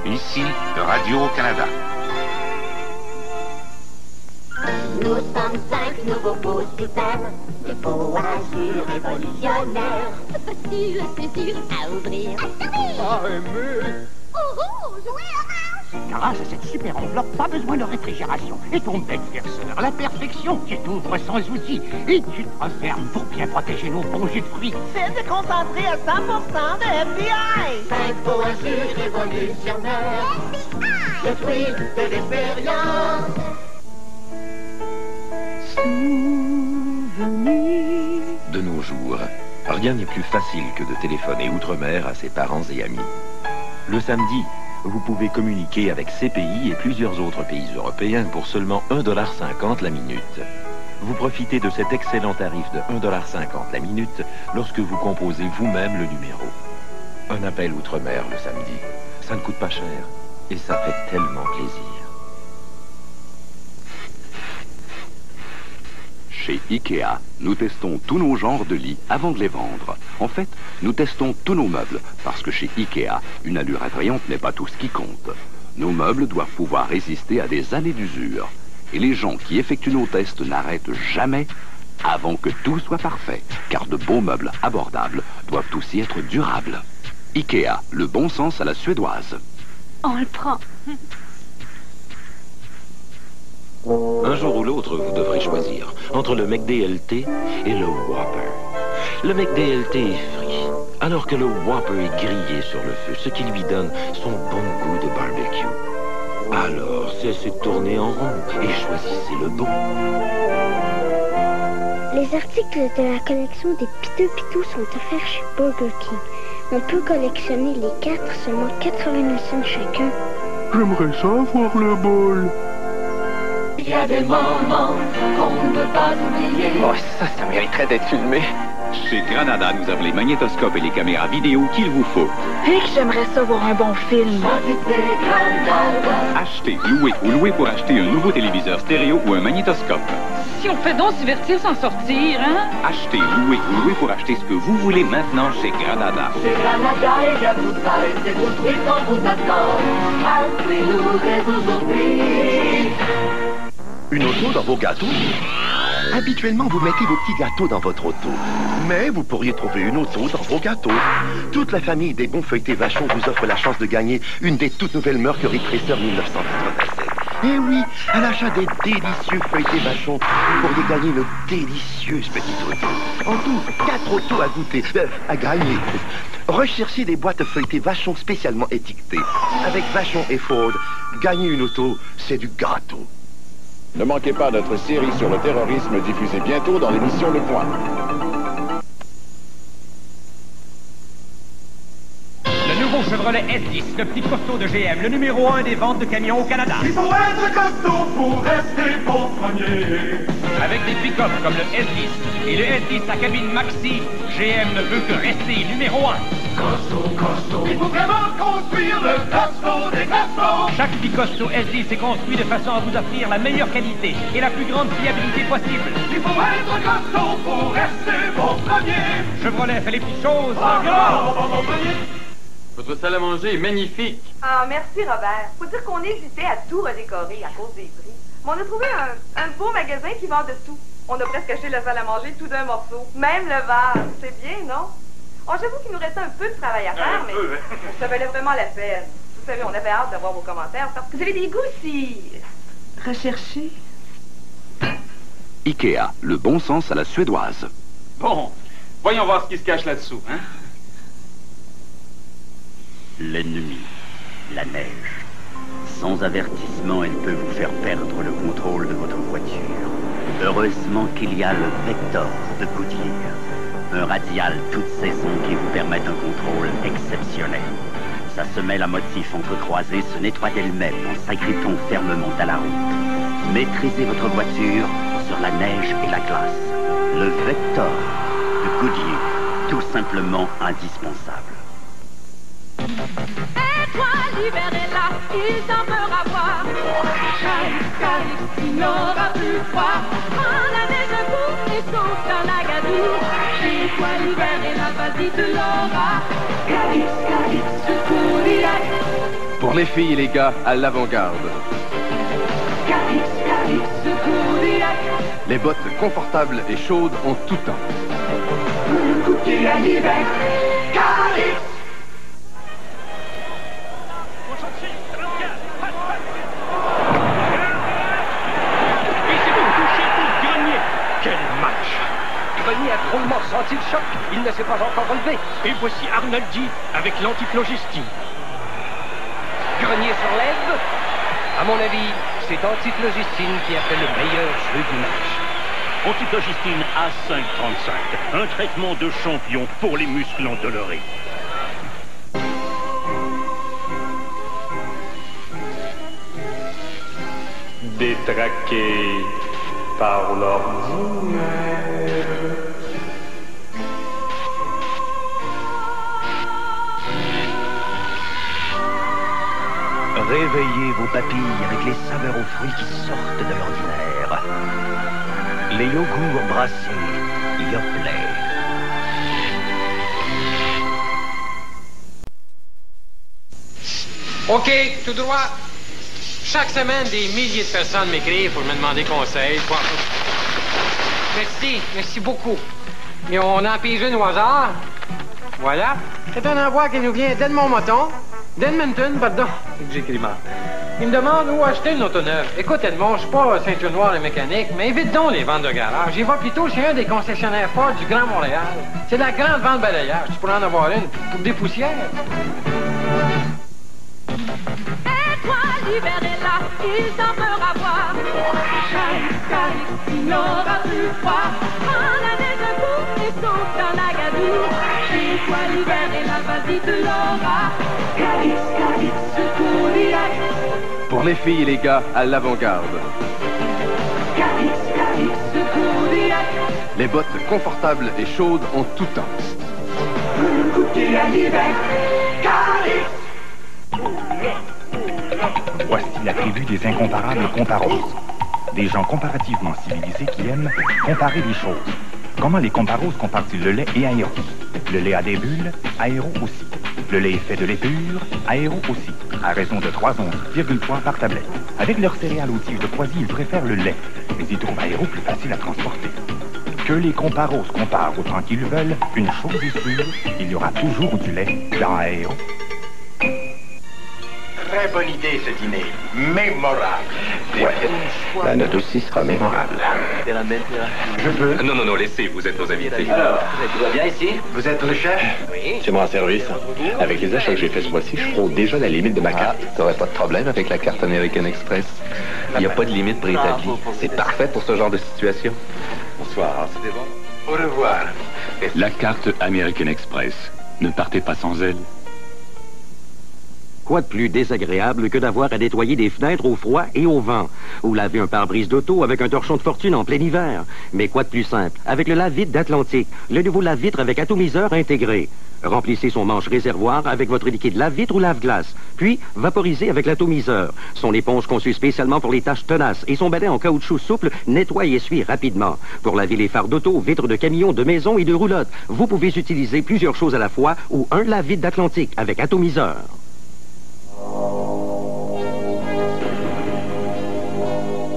Ici, Radio-Canada. Nous sommes 5 nouveaux poussitaires, des pots azur révolutionnaires. Facile, c'est sûr, à ouvrir. Ah, aimer. Rouge, oui, orange. Grâce à cette super enveloppe, pas besoin de réfrigération. Et ton bec verseur, la perfection, tu t'ouvres sans outils. Et tu te refermes pour bien protéger nos bons jus de fruits. C'est déconcentré à 100% de FBI. 5 pots azur révolutionnaires. FBI. Le fruit de l'expérience. De nos jours, rien n'est plus facile que de téléphoner outre-mer à ses parents et amis. Le samedi, vous pouvez communiquer avec ces pays et plusieurs autres pays européens pour seulement 1,50 $ la minute. Vous profitez de cet excellent tarif de 1,50 $ la minute lorsque vous composez vous-même le numéro. Un appel outre-mer le samedi, ça ne coûte pas cher et ça fait tellement plaisir. Chez Ikea, nous testons tous nos genres de lits avant de les vendre. En fait, nous testons tous nos meubles, parce que chez Ikea, une allure attrayante n'est pas tout ce qui compte. Nos meubles doivent pouvoir résister à des années d'usure. Et les gens qui effectuent nos tests n'arrêtent jamais avant que tout soit parfait, car de beaux meubles abordables doivent aussi être durables. Ikea, le bon sens à la suédoise. On le prend. Un jour ou l'autre, vous devrez choisir entre le McDLT et le Whopper. Le McDLT est frit, alors que le Whopper est grillé sur le feu, ce qui lui donne son bon goût de barbecue. Alors, cessez de tourner en rond et choisissez le bon. Les articles de la collection des Piteux Pitous sont offerts chez Burger King. On peut collectionner les 4, seulement 89 cents chacun. J'aimerais ça voir le bol. Il y a des moments qu'on ne peut pas oublier. Oh, ça mériterait d'être filmé. Chez Granada, nous avons les magnétoscopes et les caméras vidéo qu'il vous faut. Et que j'aimerais ça voir un bon film. Achetez, louez ou louez pour acheter un nouveau téléviseur stéréo ou un magnétoscope. Si on fait donc divertir sans sortir, hein? Achetez, louez ou louez pour acheter ce que vous voulez maintenant chez Granada. Chez Granada, il y a tout ça et c'est tout ce qu'on vous attend. Appelez-nous dès aujourd'hui. Une auto dans vos gâteaux? Habituellement, vous mettez vos petits gâteaux dans votre auto. Mais vous pourriez trouver une auto dans vos gâteaux. Toute la famille des bons feuilletés Vachon vous offre la chance de gagner une des toutes nouvelles Mercury Tracer 1987. Et oui, à l'achat des délicieux feuilletés Vachon, vous pourriez gagner une délicieuse petite auto. En tout, 4 autos à goûter, à gagner. Recherchez des boîtes feuilletées Vachon spécialement étiquetées. Avec Vachon et Ford, gagner une auto, c'est du gâteau. Ne manquez pas notre série sur le terrorisme diffusée bientôt dans l'émission Le Point. Le nouveau Chevrolet S10, le petit costaud de GM, le numéro 1 des ventes de camions au Canada. Il faut être costaud pour rester bon premier. Avec des pick-up comme le S10 et le S10 à cabine maxi, GM ne peut que rester numéro 1. Costaud, il faut vraiment construire le costaud des costauds. Chaque Picosto S10 est construit de façon à vous offrir la meilleure qualité et la plus grande fiabilité possible. Il faut être costaud pour rester bon premier. Chevrolet fait les petites choses. Votre salle à manger est magnifique. Ah, merci Robert. Faut dire qu'on hésitait à tout redécorer à cause des prix. Mais on a trouvé un beau magasin qui vend de tout. On a presque acheté la salle à manger tout d'un morceau. Même le vase. C'est bien, non? Oh, j'avoue qu'il nous restait un peu de travail à faire, mais ça valait vraiment la peine. Vous savez, on avait hâte d'avoir vos commentaires parce que vous avez des goûts si recherchés. Ikea, le bon sens à la suédoise. Bon, voyons voir ce qui se cache là-dessous, hein? L'ennemi, la neige. Sans avertissement, elle peut vous faire perdre le contrôle de votre voiture. Heureusement qu'il y a le Vector de Goodyear. Un radial toute saison qui vous permet un contrôle exceptionnel. Sa semelle à motif entrecroisé se nettoie d'elle-même en s'agrippant fermement à la route. Maîtrisez votre voiture sur la neige et la glace. Le Vector de Goodyear, tout simplement indispensable. Et toi, l'hiver est là, il t'en fera voir. Calix, il n'aura plus froid. Prends la neige un coup et saute dans la gadoue. Chez toi, l'hiver est là, vas-y, tu l'auras. Calix, sur tout l'hiver. Pour les filles et les gars, à l'avant-garde. Les bottes confortables et chaudes en tout temps. Quel match! Grenier a drôlement senti le choc. Il ne s'est pas encore relevé. Et voici Arnoldi avec l'antiphlogistie. Grenier se relève. À mon avis, c'est antiphlogistie qui a fait le meilleur jeu du match. Antiphlogistie A535. Un traitement de champion pour les muscles endolorés. Détraqué par l'ordinaire. Réveillez vos papilles avec les saveurs aux fruits qui sortent de l'ordinaire. Les yogourts brassés, Yoplait. OK, tout droit. Chaque semaine, des milliers de personnes m'écrivent pour me demander conseil. Merci beaucoup. Et on en pige une au hasard. Voilà. C'est un envoi qui nous vient d'Edmonton. D'Edmonton, pardon. J'écris mal. Il me demande où acheter une auto neuve. Écoute, Edmond, je suis pas ceinture noire et mécanique, mais évite donc les ventes de garage. J'y vais plutôt chez un des concessionnaires forts du Grand Montréal. C'est la grande vente balayage. Tu pourrais en avoir une pour des poussières. Et toi, l'hiver est là, il s'en fera voir. Calix, il n'aura plus froid. Prends la neige un coup et saute dans la gadoue. Chez toi, l'hiver est là, vas-y, tu l'auras. Calix, secours direct. Pour les filles et les gars, à l'avant-garde. Calix, secours direct. Les bottes confortables et chaudes en tout temps. Voici la tribu des incomparables comparos. Des gens comparativement civilisés qui aiment comparer les choses. Comment les comparos comparent-ils le lait et aéro? Le lait a des bulles, aéro aussi. Le lait est fait de lait pur, aéro aussi, à raison de 3 onces,3 par tablette. Avec leur céréales aux tiges de poisie, ils préfèrent le lait, mais ils trouvent aéro plus facile à transporter. Que les comparos comparent autant qu'ils veulent, une chose est sûre, il y aura toujours du lait dans aéro. Très bonne idée, ce dîner. Mémorable. Ouais. La note aussi sera mémorable. Je peux? Non, laissez, vous êtes nos invités. Alors, tout va bien ici? Vous êtes le chef? Oui. C'est mon service. Avec les achats que j'ai fait ce mois-ci, je frôle déjà la limite de ma carte. T'aurais pas de problème avec la carte American Express? Il n'y a pas de limite préétablie. C'est parfait pour ce genre de situation. Bonsoir, c'était bon. Au revoir. La carte American Express. Ne partez pas sans elle. Quoi de plus désagréable que d'avoir à nettoyer des fenêtres au froid et au vent, ou laver un pare-brise d'auto avec un torchon de fortune en plein hiver. Mais quoi de plus simple, avec le lave-vitre d'Atlantique, le nouveau lave-vitre avec atomiseur intégré. Remplissez son manche réservoir avec votre liquide lave-vitre ou lave-glace, puis vaporisez avec l'atomiseur. Son éponge conçue spécialement pour les tâches tenaces et son balai en caoutchouc souple nettoie et essuie rapidement. Pour laver les phares d'auto, vitres de camion, de maison et de roulotte, vous pouvez utiliser plusieurs choses à la fois ou un lave-vitre d'Atlantique avec atomiseur.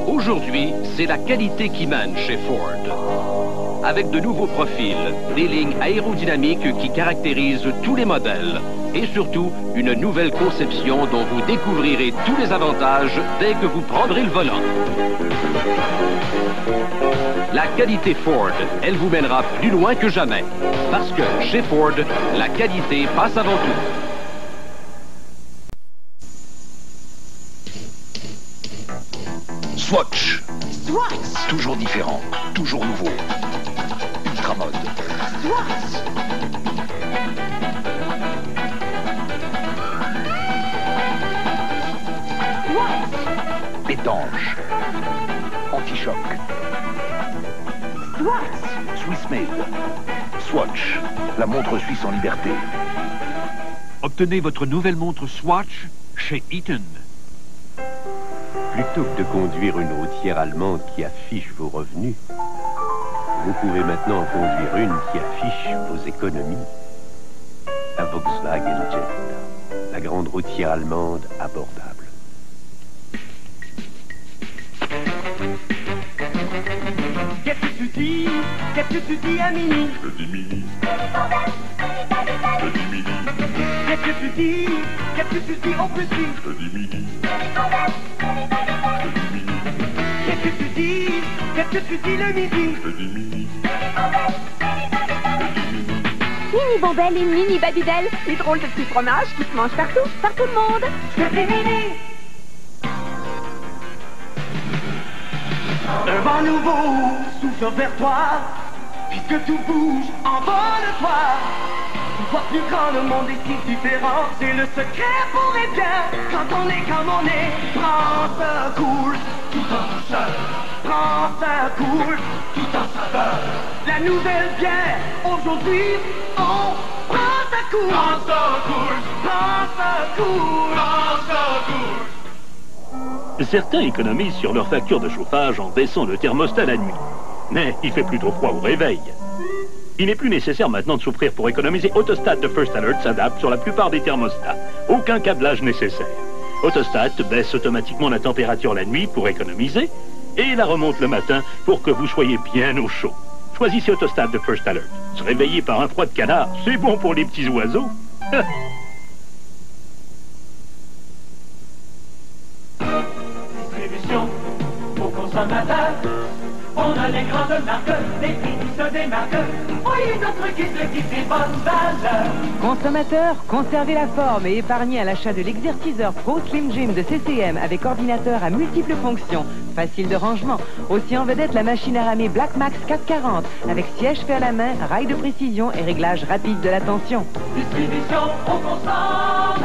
Aujourd'hui, c'est la qualité qui mène chez Ford. Avec de nouveaux profils, des lignes aérodynamiques qui caractérisent tous les modèles et surtout une nouvelle conception dont vous découvrirez tous les avantages dès que vous prendrez le volant. La qualité Ford, elle vous mènera plus loin que jamais. Parce que chez Ford, la qualité passe avant tout. Swatch. Toujours différent, toujours nouveau. Ultra mode. Étanche. Anti-choc. Swiss made. Swatch. La montre suisse en liberté. Obtenez votre nouvelle montre Swatch chez Eaton. Plutôt que de conduire une routière allemande qui affiche vos revenus, vous pouvez maintenant en conduire une qui affiche vos économies. La Volkswagen Jetta. La grande routière allemande abordable. Qu'est-ce que tu dis? Qu'est-ce que tu dis à Mini? Je dis Mini. Je dis Mini. Qu'est-ce que tu dis? Qu'est-ce que tu dis au petit? Je dis Mini. Je dis Mini. Qu'est-ce que tu dis? Qu'est-ce que tu dis le midi? Je dis Mini. Mini Bombelle et Mini Babybel, les drôles de petits fromages qui se mangent partout, par tout le monde. Je dis Mini. Un vent nouveau souffle vers toi, puisque tout bouge, envole-toi. Tu vois plus grand, le monde est si différent, c'est le secret pour les biens. Quand on est comme on est, prends ça cool, tout en douceur. Prends ça cool, tout en saveur. La nouvelle bière, aujourd'hui, on prend ça cool. Prends ça cool. Prends ça cool. Prends ça cool. Certains économisent sur leur facture de chauffage en baissant le thermostat la nuit. Mais il fait plutôt froid au réveil. Il n'est plus nécessaire maintenant de souffrir pour économiser. Autostat de First Alert s'adapte sur la plupart des thermostats. Aucun câblage nécessaire. Autostat baisse automatiquement la température la nuit pour économiser et la remonte le matin pour que vous soyez bien au chaud. Choisissez Autostat de First Alert. Se réveiller par un froid de canard, c'est bon pour les petits oiseaux. Distribution aux consommateurs. On a les grandes marques, les prix qui se démarquent. Voyez notre guide, le guide des bonnes valeurs. Consommateurs, conservez la forme et épargnez à l'achat de l'exerciseur Pro Slim Gym de CCM avec ordinateur à multiples fonctions. Facile de rangement. Aussi en vedette la machine à ramer Black Max 440 avec siège fait à la main, rail de précision et réglage rapide de la tension. Distribution aux consommateurs.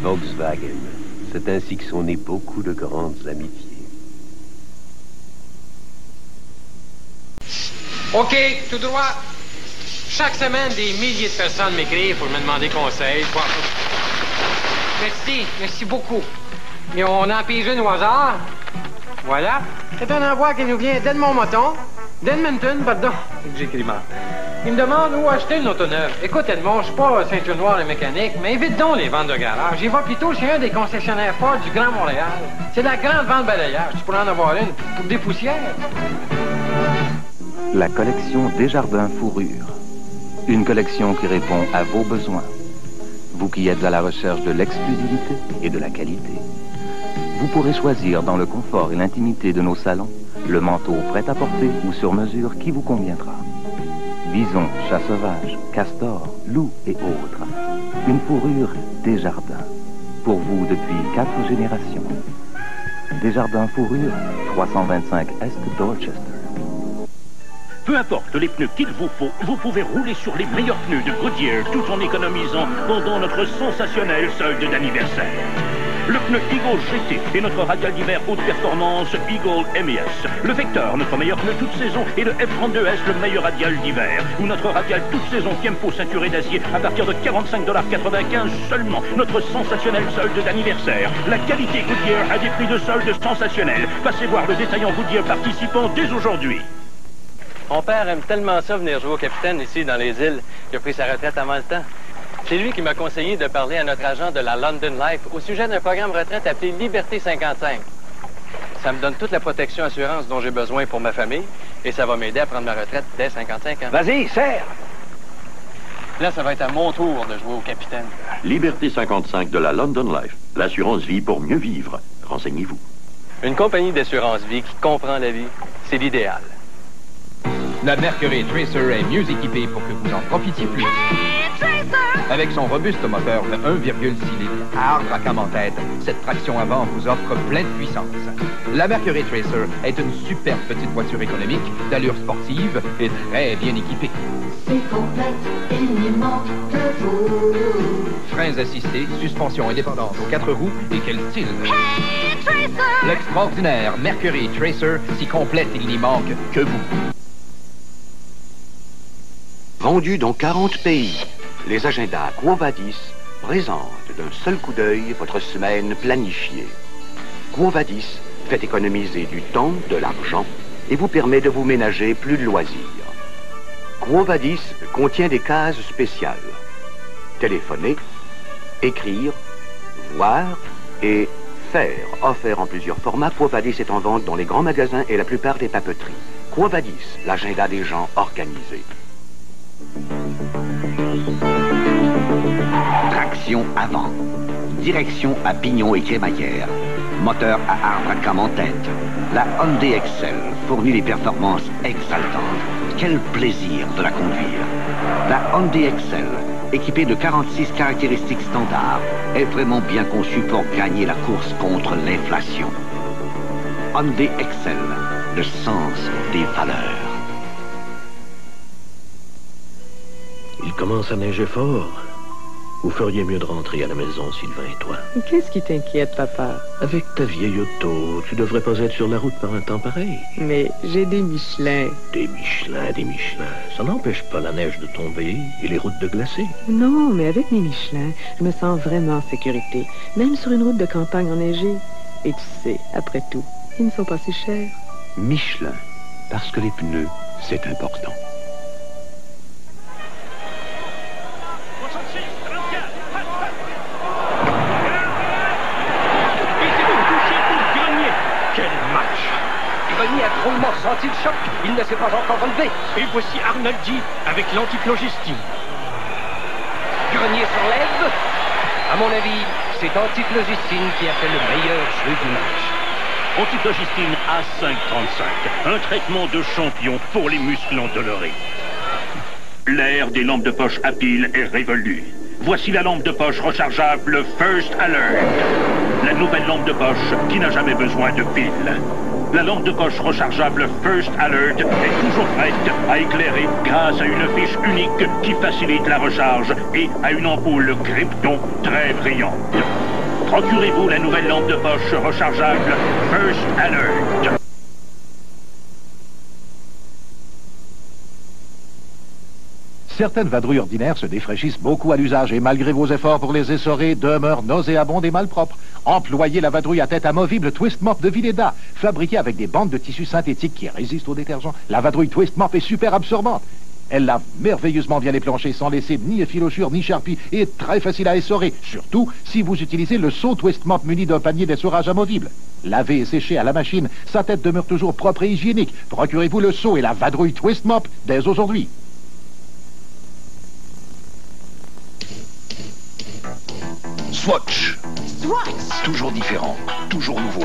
Volkswagen, c'est ainsi que sont nées beaucoup de grandes amitiés. OK, tout droit. Chaque semaine, des milliers de personnes m'écrivent pour me demander conseil. Merci beaucoup. Et on en pige une au hasard. Voilà. C'est un envoi qui nous vient d'Edmond-Moton, d'Edmonton, pardon. J'écris mal. Il me demande où acheter une auto neuve. Écoute, Edmond, je suis pas ceinture noire et mécanique, mais évite donc les ventes de garage. J'y vais plutôt chez un des concessionnaires forts du Grand Montréal. C'est la grande vente balayage. Tu pourrais en avoir une pour des poussières. La collection Desjardins Fourrure. Une collection qui répond à vos besoins. Vous qui êtes à la recherche de l'exclusivité et de la qualité. Vous pourrez choisir dans le confort et l'intimité de nos salons le manteau prêt à porter ou sur mesure qui vous conviendra. Bison, chat sauvage, castor, loup et autres. Une fourrure Desjardins. Pour vous depuis 4 générations. Desjardins Fourrure, 325 Est Dorchester. Peu importe les pneus qu'il vous faut, vous pouvez rouler sur les meilleurs pneus de Goodyear tout en économisant pendant notre sensationnel solde d'anniversaire. Le pneu Eagle GT et notre radial d'hiver haute performance Eagle MES. Le Vector, notre meilleur pneu toute saison, et le F32S, le meilleur radial d'hiver. Ou notre radial toute saison Tiempo ceinturé d'acier à partir de 45,95$ seulement. Notre sensationnel solde d'anniversaire. La qualité Goodyear a des prix de solde sensationnels. Passez voir le détaillant Goodyear participant dès aujourd'hui. Mon père aime tellement ça venir jouer au capitaine ici dans les îles qu'il a pris sa retraite avant le temps. C'est lui qui m'a conseillé de parler à notre agent de la London Life au sujet d'un programme retraite appelé Liberté 55. Ça me donne toute la protection assurance dont j'ai besoin pour ma famille et ça va m'aider à prendre ma retraite dès 55 ans. Vas-y, serre! Là, ça va être à mon tour de jouer au capitaine. Liberté 55 de la London Life. L'assurance vie pour mieux vivre. Renseignez-vous. Une compagnie d'assurance vie qui comprend la vie, c'est l'idéal. La Mercury Tracer est mieux équipée pour que vous en profitiez plus. Avec son robuste moteur de 1,6 litres à arbre à cam en tête, cette traction avant vous offre pleine puissance. La Mercury Tracer est une superbe petite voiture économique, d'allure sportive et très bien équipée. C'est complète, il n'y manque que vous. Freins assistés, suspension indépendante aux 4 roues et quel style! Hey, Tracer! L'extraordinaire Mercury Tracer, si complète il n'y manque que vous. Vendu dans 40 pays, les agendas Quo Vadis présentent d'un seul coup d'œil votre semaine planifiée. Quo Vadis fait économiser du temps, de l'argent et vous permet de vous ménager plus de loisirs. Quo Vadis contient des cases spéciales. Téléphoner, écrire, voir et faire. Offert en plusieurs formats, Quo Vadis est en vente dans les grands magasins et la plupart des papeteries. Quo Vadis, l'agenda des gens organisés. Traction avant. Direction à pignon et crémaillère. Moteur à arbre à cam en tête. La Hyundai Excel fournit des performances exaltantes. Quel plaisir de la conduire. La Hyundai Excel, équipée de 46 caractéristiques standards, est vraiment bien conçue pour gagner la course contre l'inflation. Hyundai Excel, le sens des valeurs. Il commence à neiger fort. Vous feriez mieux de rentrer à la maison, Sylvain et toi. Qu'est-ce qui t'inquiète, papa? Avec ta vieille auto, tu devrais pas être sur la route par un temps pareil. Mais j'ai des Michelin. Des Michelin, des Michelin. Ça n'empêche pas la neige de tomber et les routes de glacer. Non, mais avec mes Michelin, je me sens vraiment en sécurité. Même sur une route de campagne enneigée. Et tu sais, après tout, ils ne sont pas si chers. Michelin, parce que les pneus, c'est important. Grenier a drôlement senti le choc. Il ne s'est pas encore relevé. Et voici Arnoldi avec l'antiphlogistique. Grenier se relève. À mon avis, c'est antiphlogistique qui a fait le meilleur jeu du match. Antiphlogistique A535, un traitement de champion pour les muscles endolorés. L'ère des lampes de poche à pile est révolue. Voici la lampe de poche rechargeable First Alert. La nouvelle lampe de poche qui n'a jamais besoin de pile. La lampe de poche rechargeable First Alert est toujours prête à éclairer grâce à une fiche unique qui facilite la recharge et à une ampoule Krypton très brillante. Procurez-vous la nouvelle lampe de poche rechargeable First Alert. Certaines vadrouilles ordinaires se défraîchissent beaucoup à l'usage et malgré vos efforts pour les essorer, demeurent nauséabondes et malpropres. Employez la vadrouille à tête amovible Twist Mop de Villeda. Fabriquée avec des bandes de tissu synthétique qui résistent au détergent, la vadrouille Twist Mop est super absorbante. Elle lave merveilleusement bien les planchers sans laisser ni effilochures ni charpie et est très facile à essorer, surtout si vous utilisez le seau Twist Mop muni d'un panier d'essorage amovible. Lavé et séché à la machine, sa tête demeure toujours propre et hygiénique. Procurez-vous le seau et la vadrouille Twist Mop dès aujourd'hui. Swatch. Swatch. Toujours différent, toujours nouveau.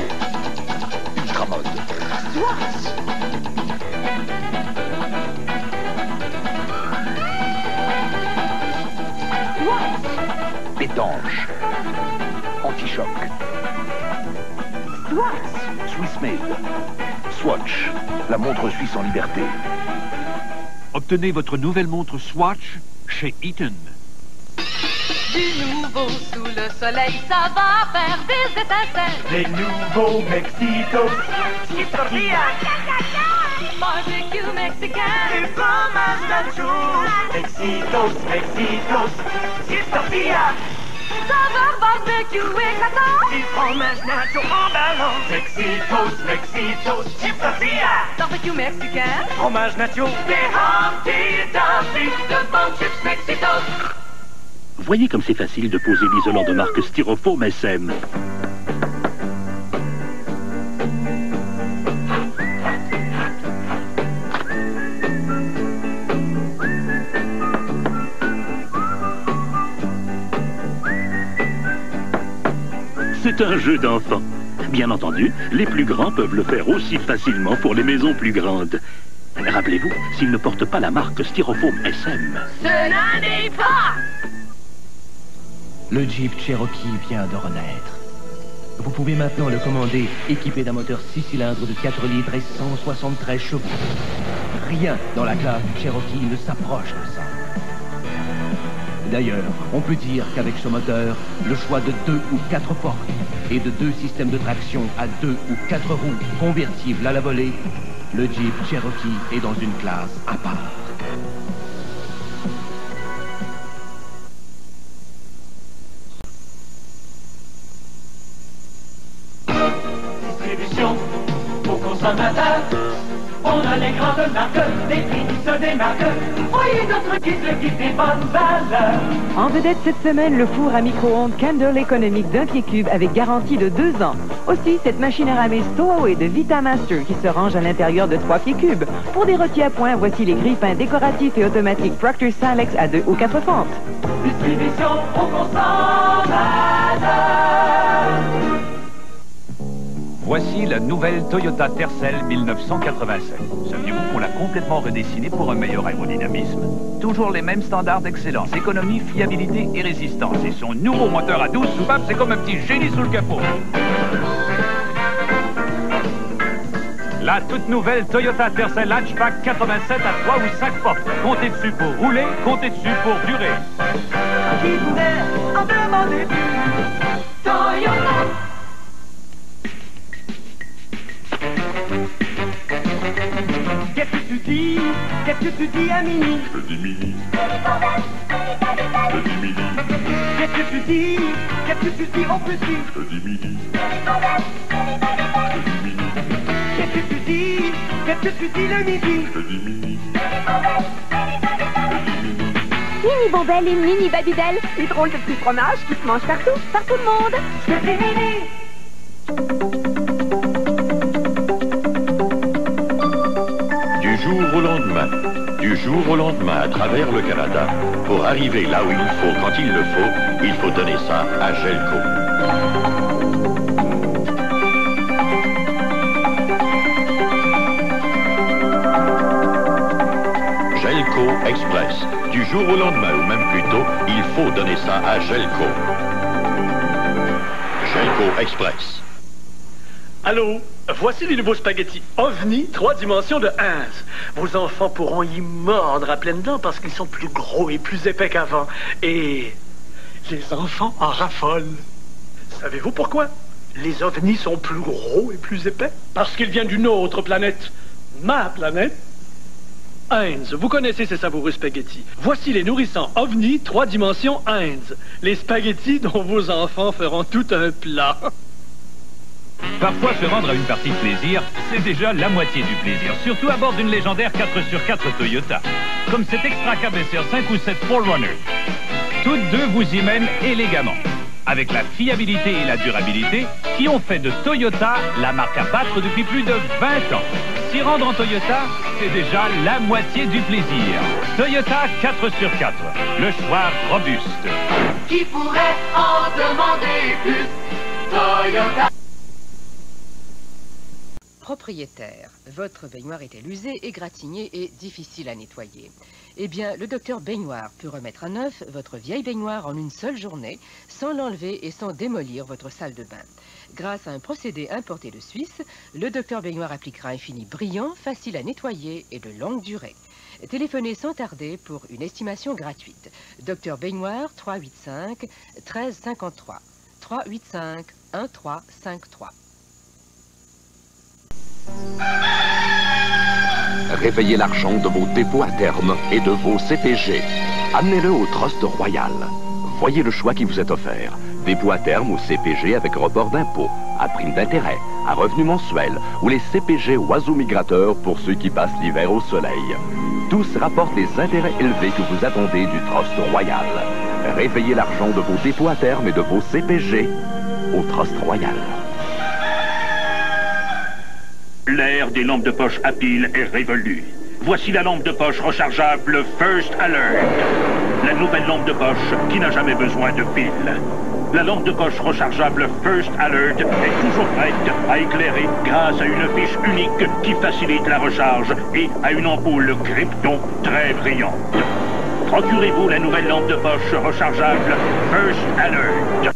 Ultra mode. Swatch. Swatch. Étanche. Anti-choc. Swatch. Swiss made. Swatch. La montre suisse en liberté. Obtenez votre nouvelle montre Swatch chez Eaton. Du nouveau sous le soleil, ça va faire des étincelles. Les nouveaux Mexitos. Chips tortillas. Barbecue mexicain. Les fromages nachos. Mexitos, Mexitos. Chips tortillas. Saveur barbecue éclatant. Les fromages nachos en balance. Mexitos, Mexitos. Chips tortillas. Barbecue mexicain. Fromage nacho. Des Humpty Dumpty. De bons chips Mexitos. Voyez comme c'est facile de poser l'isolant de marque Styrofoam SM. C'est un jeu d'enfant. Bien entendu, les plus grands peuvent le faire aussi facilement pour les maisons plus grandes. Rappelez-vous, s'ils ne portent pas la marque Styrofoam SM. Ce n'en est pas. Le Jeep Cherokee vient de renaître. Vous pouvez maintenant le commander équipé d'un moteur 6 cylindres de 4 litres et 173 chevaux. Rien dans la classe du Cherokee ne s'approche de ça. D'ailleurs, on peut dire qu'avec ce moteur, le choix de 2 ou 4 portes et de 2 systèmes de traction à 2 ou 4 roues convertibles à la volée, le Jeep Cherokee est dans une classe à part. consommateurs. On a les grandes marques, des prix qui se démarquent. Voyez notre guide, le guide des bonnes valeurs. En vedette cette semaine, le four à micro-ondes Candle économique d'un pied cube avec garantie de 2 ans. Aussi, cette machine à ramer Stowaway de Vitamaster qui se range à l'intérieur de 3 pieds cubes. Pour des rôtis à point, voici les grille-pains décoratifs et automatiques Proctor Silex à 2 ou 4 fentes. Distribution au consommateur. Voici la nouvelle Toyota Tercel 1987. Saviez-vous qu'on l'a complètement redessinée pour un meilleur aérodynamisme? Toujours les mêmes standards d'excellence, économie, fiabilité et résistance. Et son nouveau moteur à 12 soupapes, c'est comme un petit génie sous le capot. La toute nouvelle Toyota Tercel Hatchback 87 à 3 ou 5 portes. Comptez dessus pour rouler, comptez dessus pour durer. Qui pourrait en demander plus? Toyota. Qu'est-ce que tu dis à Mini? Je dis Mini. Je dis Mini. Qu'est-ce que tu dis au petit? Je dis Mini. Qu'est-ce que tu dis le midi? Je dis Mini. Mini Bombelle et Mini Babybel, les drôles de petits fromages qui se mangent partout, par tout le monde. Je dis Mini. Du jour au lendemain, à travers le Canada, pour arriver là où il faut, quand il faut donner ça à Gelco. Gelco Express. Du jour au lendemain, ou même plus tôt, il faut donner ça à Gelco. Gelco Express. Allô, voici les nouveaux spaghettis OVNI 3 dimensions de 15. Vos enfants pourront y mordre à pleines dents parce qu'ils sont plus gros et plus épais qu'avant. Et les enfants en raffolent. Savez-vous pourquoi? Les OVNIs sont plus gros et plus épais? Parce qu'ils viennent d'une autre planète. Ma planète. Heinz, vous connaissez ces savoureux spaghettis. Voici les nourrissants OVNI 3 dimensions Heinz. Les spaghettis dont vos enfants feront tout un plat. Parfois, se rendre à une partie de plaisir, c'est déjà la moitié du plaisir. Surtout à bord d'une légendaire 4x4 Toyota. Comme cette extra cabesseur 5 ou 7 4Runner. Toutes deux vous y mènent élégamment. Avec la fiabilité et la durabilité qui ont fait de Toyota la marque à battre depuis plus de 20 ans. S'y rendre en Toyota, c'est déjà la moitié du plaisir. Toyota 4x4, le choix robuste. Qui pourrait en demander plus? Toyota. Propriétaire, votre baignoire est usée, égratignée et difficile à nettoyer. Eh bien, le docteur Baignoire peut remettre à neuf votre vieille baignoire en une seule journée, sans l'enlever et sans démolir votre salle de bain. Grâce à un procédé importé de Suisse, le docteur Baignoire appliquera un fini brillant, facile à nettoyer et de longue durée. Téléphonez sans tarder pour une estimation gratuite. Docteur Baignoire 385 1353 385 1353. Réveillez l'argent de vos dépôts à terme et de vos CPG. Amenez-le au Trust Royal. Voyez le choix qui vous est offert. Dépôt à terme ou CPG avec report d'impôt, à prime d'intérêt, à revenu mensuel ou les CPG oiseaux migrateurs pour ceux qui passent l'hiver au soleil. Tous rapportent les intérêts élevés que vous attendez du Trust Royal. Réveillez l'argent de vos dépôts à terme et de vos CPG au Trust Royal. L'ère des lampes de poche à pile est révolue. Voici la lampe de poche rechargeable First Alert. La nouvelle lampe de poche qui n'a jamais besoin de pile. La lampe de poche rechargeable First Alert est toujours prête à éclairer grâce à une fiche unique qui facilite la recharge et à une ampoule krypton très brillante. Procurez-vous la nouvelle lampe de poche rechargeable First Alert.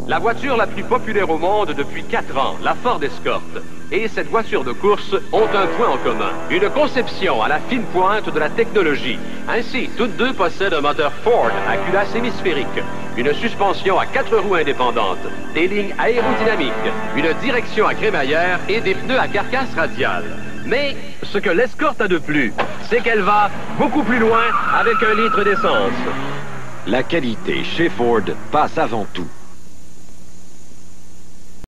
La voiture la plus populaire au monde depuis 4 ans, la Ford Escort. Et cette voiture de course ont un point en commun. Une conception à la fine pointe de la technologie. Ainsi, toutes deux possèdent un moteur Ford à culasse hémisphérique, une suspension à 4 roues indépendantes, des lignes aérodynamiques, une direction à crémaillère et des pneus à carcasse radiale. Mais ce que l'Escort a de plus, c'est qu'elle va beaucoup plus loin avec 1 litre d'essence. La qualité chez Ford passe avant tout.